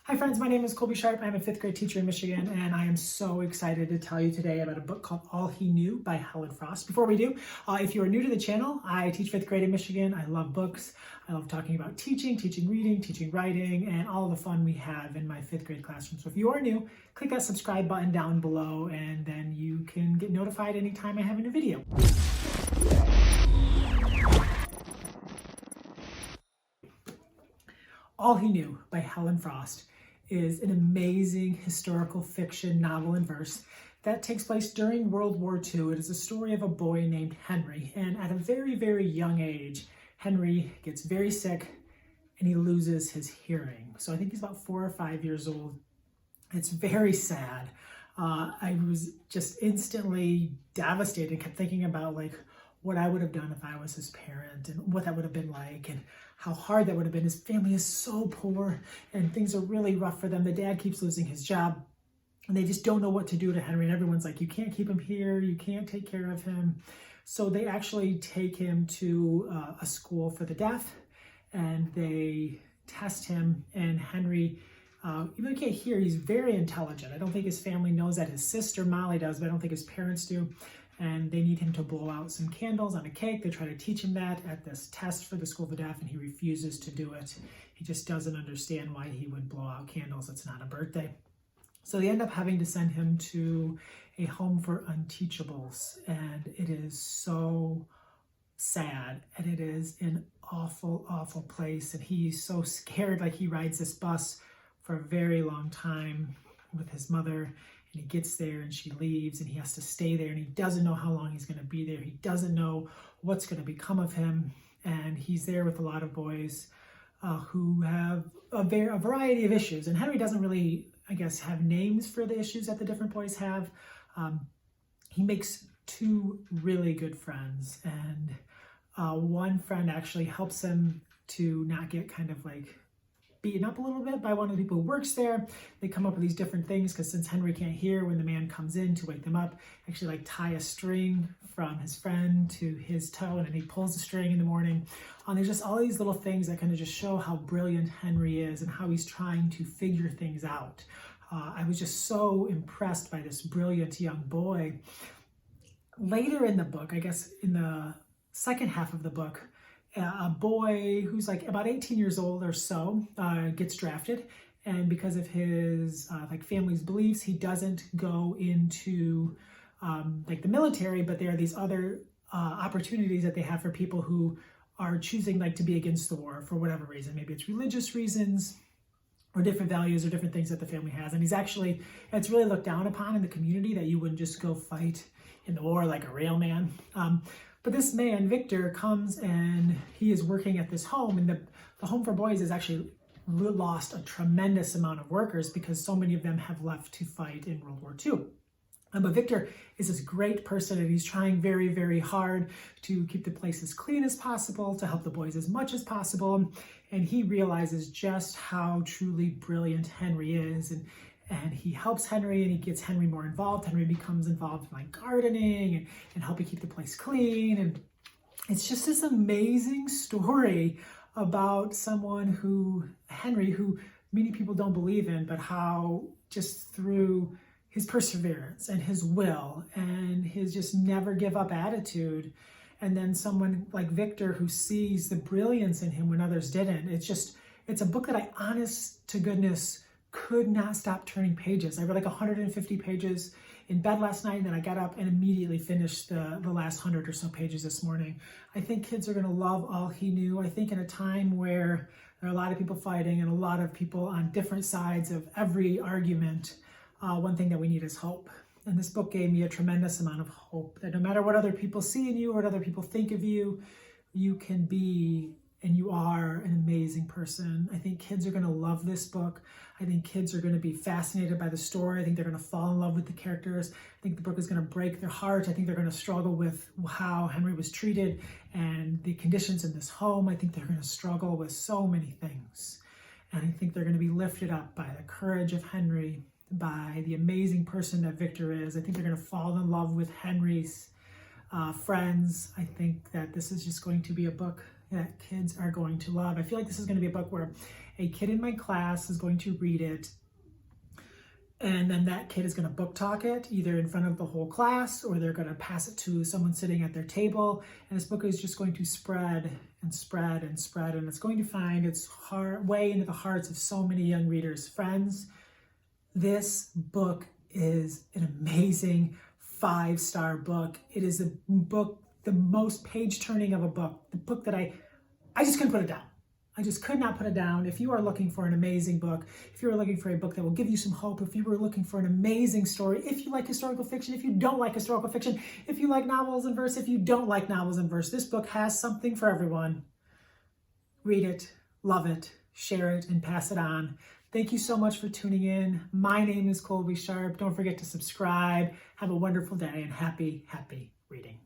Hi friends, my name is Colby Sharp. I'm a 5th grade teacher in Michigan, and I am so excited to tell you today about a book called All He Knew by Helen Frost. Before we do, if you are new to the channel, I teach 5th grade in Michigan. I love books. I love talking about teaching reading, teaching writing, and all the fun we have in my 5th grade classroom. So if you are new, click that subscribe button down below, and then you can get notified anytime I have a new video. All He Knew by Helen Frost is an amazing historical fiction novel in verse that takes place during World War II. It is a story of a boy named Henry, and at a very, very young age, Henry gets very sick and he loses his hearing. So I think he's about 4 or 5 years old. It's very sad. I was just instantly devastated, kept thinking about what I would have done if I was his parent and what that would have been like and how hard that would have been. His family is so poor and things are really rough for them. The dad keeps losing his job and they just don't know what to do to Henry. And everyone's like, you can't keep him here. You can't take care of him. So they actually take him to a school for the deaf and they test him. And Henry, even though he can't hear, he's very intelligent. I don't think his family knows that. His sister Molly does, but I don't think his parents do. And they need him to blow out some candles on a cake. They try to teach him that at this test for the School of the Deaf, and he refuses to do it. He just doesn't understand why he would blow out candles. It's not a birthday. So they end up having to send him to a home for unteachables, and it is so sad, and it is an awful, awful place. And he's so scared, he rides this bus for a very long time with his mother. And he gets there and she leaves and he has to stay there and he doesn't know how long he's going to be there. He doesn't know what's going to become of him. And he's there with a lot of boys who have a variety of issues. And Henry doesn't really, have names for the issues that the different boys have. He makes 2 really good friends. And one friend actually helps him to not get beaten up a little bit by one of the people who works there. They come up with these different things because since Henry can't hear, when the man comes in to wake them up, actually tie a string from his friend to his toe, and then he pulls the string in the morning. There's just all these little things that kind of just show how brilliant Henry is and how he's trying to figure things out. I was just so impressed by this brilliant young boy. Later in the book, in the second half of the book, a boy who's about 18 years old or so gets drafted, and because of his family's beliefs, he doesn't go into the military, but there are these other opportunities that they have for people who are choosing to be against the war for whatever reason. Maybe it's religious reasons or different values or different things that the family has. And it's really looked down upon in the community that you wouldn't just go fight in the war like a real man. But this man, Victor, comes and he is working at this home, and the home for boys has actually lost a tremendous amount of workers because so many of them have left to fight in World War II. But Victor is this great person, and he's trying very, very hard to keep the place as clean as possible, to help the boys as much as possible. And he realizes just how truly brilliant Henry is. And he helps Henry and he gets Henry more involved. Henry becomes involved in gardening and helping keep the place clean. And it's just this amazing story about Henry, who many people don't believe in, but how just through his perseverance and his will and his just never give up attitude, and then someone like Victor who sees the brilliance in him when others didn't. It's a book that I, honest to goodness, could not stop turning pages. I read 150 pages in bed last night, and then I got up and immediately finished the last 100 or so pages this morning. I think kids are going to love All He Knew. I think in a time where there are a lot of people fighting and a lot of people on different sides of every argument, one thing that we need is hope. And this book gave me a tremendous amount of hope that no matter what other people see in you or what other people think of you, you can be and you are an amazing person. I think kids are going to love this book. I think kids are going to be fascinated by the story. I think they're going to fall in love with the characters. I think the book is going to break their heart. I think they're going to struggle with how Henry was treated and the conditions in this home. I think they're going to struggle with so many things. And I think they're going to be lifted up by the courage of Henry, by the amazing person that Victor is. I think they're going to fall in love with Henry's friends. I think that this is just going to be a book that kids are going to love. I feel like this is going to be a book where a kid in my class is going to read it, and then that kid is going to book talk it either in front of the whole class, or they're going to pass it to someone sitting at their table. And this book is just going to spread and spread and spread, and it's going to find its way into the hearts of so many young readers. Friends, this book is an amazing 5-star book. It is a book, the most page turning of a book, the book that I just couldn't put it down. I just could not put it down. If you are looking for an amazing book, if you are looking for a book that will give you some hope, if you were looking for an amazing story, if you like historical fiction, if you don't like historical fiction, if you like novels in verse, if you don't like novels in verse, this book has something for everyone. Read it, love it, share it, and pass it on. Thank you so much for tuning in. My name is Colby Sharp. Don't forget to subscribe. Have a wonderful day and happy reading.